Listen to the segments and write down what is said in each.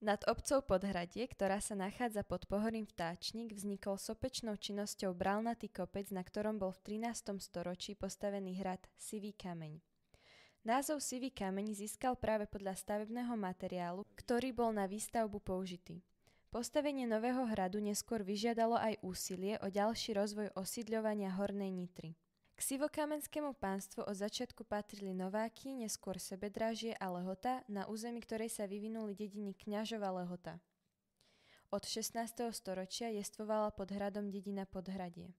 Nad obcov Podhradie, ktorá sa nachádza pod pohorím Vtáčnik, vznikol sopečnou činnosťou brálnatý kopec, na ktorom bol v 13. storočí postavený hrad Sivý kameň. Názov Sivý kameň získal práve podľa stavebného materiálu, ktorý bol na výstavbu použitý. Postavenie nového hradu neskôr vyžiadalo aj úsilie o ďalší rozvoj osídľovania Hornej Nitry. K sivokamenskému pánstvu od začiatku patrili Nováky, neskôr Sebedrážie a Lehota, na území ktorej sa vyvinuli dediny Kňažova Lehota. Od 16. storočia jestvovala pod hradom dedina Podhradie.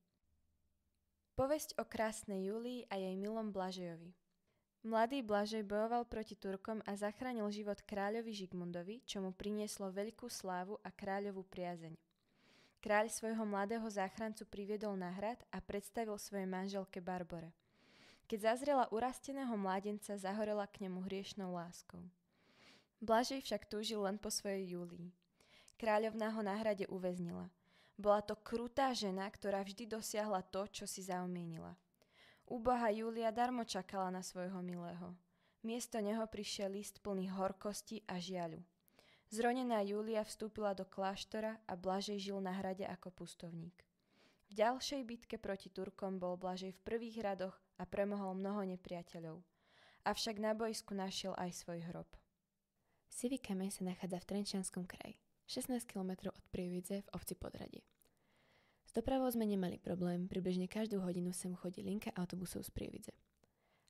Povesť o krásnej Júlii a jej milom Blažejovi. Mladý Blažej bojoval proti Turkom a zachránil život kráľovi Žigmundovi, čo mu prinieslo veľkú slávu a kráľovú priazeň. Kráľ svojho mladého záchrancu priviedol na hrad a predstavil svojej manželke Barbore. Keď zazrela urasteného mládenca, zahorela k nemu hriešnou láskou. Blažej však túžil len po svojej Júlii. Kráľovná ho na hrade uväznila. Bola to krutá žena, ktorá vždy dosiahla to, čo si zaumienila. Úbohá Júlia darmo čakala na svojho milého. Miesto neho prišiel list plný horkosti a žiaľu. Zronená Júlia vstúpila do kláštora a Blažej žil na hrade ako pustovník. V ďalšej bitke proti Turkom bol Blažej v prvých radoch a premohol mnoho nepriateľov. Avšak na bojsku našiel aj svoj hrob. Sivý kameň sa nachádza v Trenčianskom kraji, 16 km od Prievidze v obci Podhradie. S dopravou sme nemali problém, približne každú hodinu sem chodí linka autobusov z Prievidze.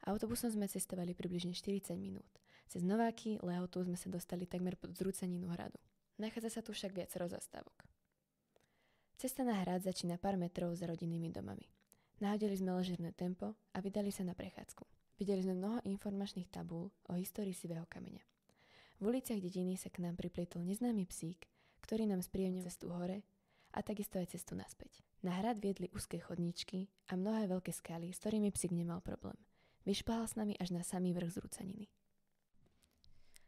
Autobusom sme cestovali približne 40 minút. Cez Nováky, Lehotu sme sa dostali takmer pod zrúcaninu hradu. Nachádza sa tu však viacero zastávok. Cesta na hrad začína pár metrov za rodinnými domami. Nahodili sme ležerné tempo a vydali sa na prechádzku. Videli sme mnoho informačných tabúľ o histórii Sivého kameňa. V uliciach dediny sa k nám priplietol neznámy psík, ktorý nám spríjemnil cestu hore a takisto aj cestu naspäť. Na hrad viedli úzke chodníčky a mnohé veľké skaly, s ktorými psík nemal problém. Vyšplhal s nami až na samý vrch zrúcaniny.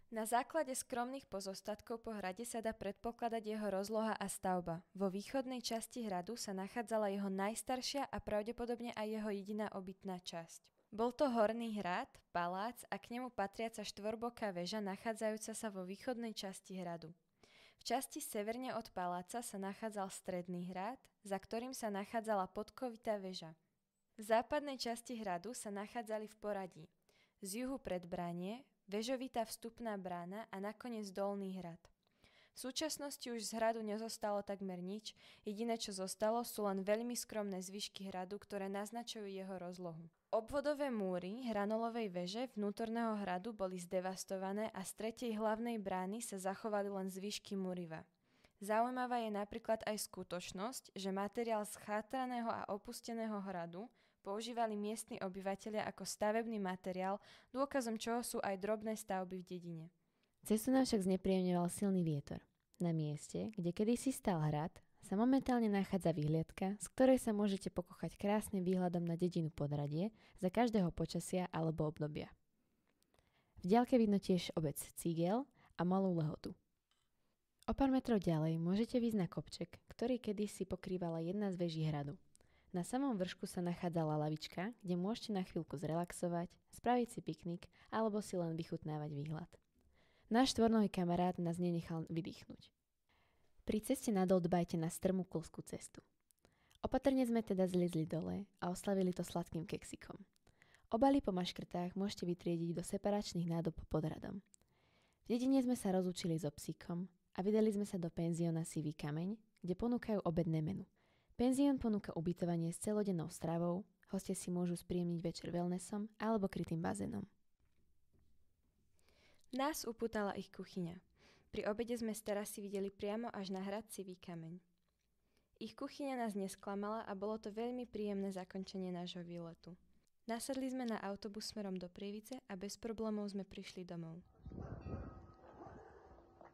Na základe skromných pozostatkov po hrade sa dá predpokladať jeho rozloha a stavba. Vo východnej časti hradu sa nachádzala jeho najstaršia a pravdepodobne aj jeho jediná obytná časť. Bol to horný hrad, palác a k nemu patriaca štvorboká väža nachádzajúca sa vo východnej časti hradu. V časti severne od paláca sa nachádzal stredný hrad, za ktorým sa nachádzala podkovitá väža. V západnej časti hradu sa nachádzali v poradí z juhu predbranie, väžovitá vstupná brána a nakoniec dolný hrad. V súčasnosti už z hradu nezostalo takmer nič, jediné čo zostalo sú len veľmi skromné zvyšky hradu, ktoré naznačujú jeho rozlohu. Obvodové múry hranolovej veže vnútorného hradu boli zdevastované a z tretej hlavnej brány sa zachovali len zvyšky múriva. Zaujímavá je napríklad aj skutočnosť, že materiál z chátraného a opusteného hradu používali miestni obyvatelia ako stavebný materiál, dôkazom čoho sú aj drobné stavby v dedine. Cestu nám však znepríjemňoval silný vietor. Na mieste, kde kedysi stál hrad, sa momentálne nachádza vyhliadka, z ktorej sa môžete pokochať krásnym výhľadom na dedinu Podhradie za každého počasia alebo obdobia. V diaľke vidno tiež obec Cígel a malú Lehotu. O pár metrov ďalej môžete výjsť na kopček, ktorý kedysi pokrývala jedna z veží hradu. Na samom vršku sa nachádzala lavička, kde môžete na chvíľku zrelaxovať, spraviť si piknik alebo si len vychutnávať výhľad. Náš štvornohý kamarát nás nenechal vydýchnuť. Pri ceste nadol dbajte na strmú klskú cestu. Opatrne sme teda zliezli dole a oslavili to sladkým keksikom. Obaly po maškrtách môžete vytriediť do separačných nádob pod hradom. V dedine sme sa rozlúčili so psíkom a vydali sme sa do penzióna Sivý kameň, kde ponúkajú obedné menu. Penzión ponúka ubytovanie s celodennou stravou, hostia si môžu spríjemniť večer wellnessom alebo krytým bazénom. Nás upútala ich kuchyňa. Pri obede sme z terasy videli priamo až na hrad Sivý kameň. Ich kuchyňa nás nesklamala a bolo to veľmi príjemné zakončenie nášho výletu. Nasadli sme na autobus smerom do Prievidze a bez problémov sme prišli domov.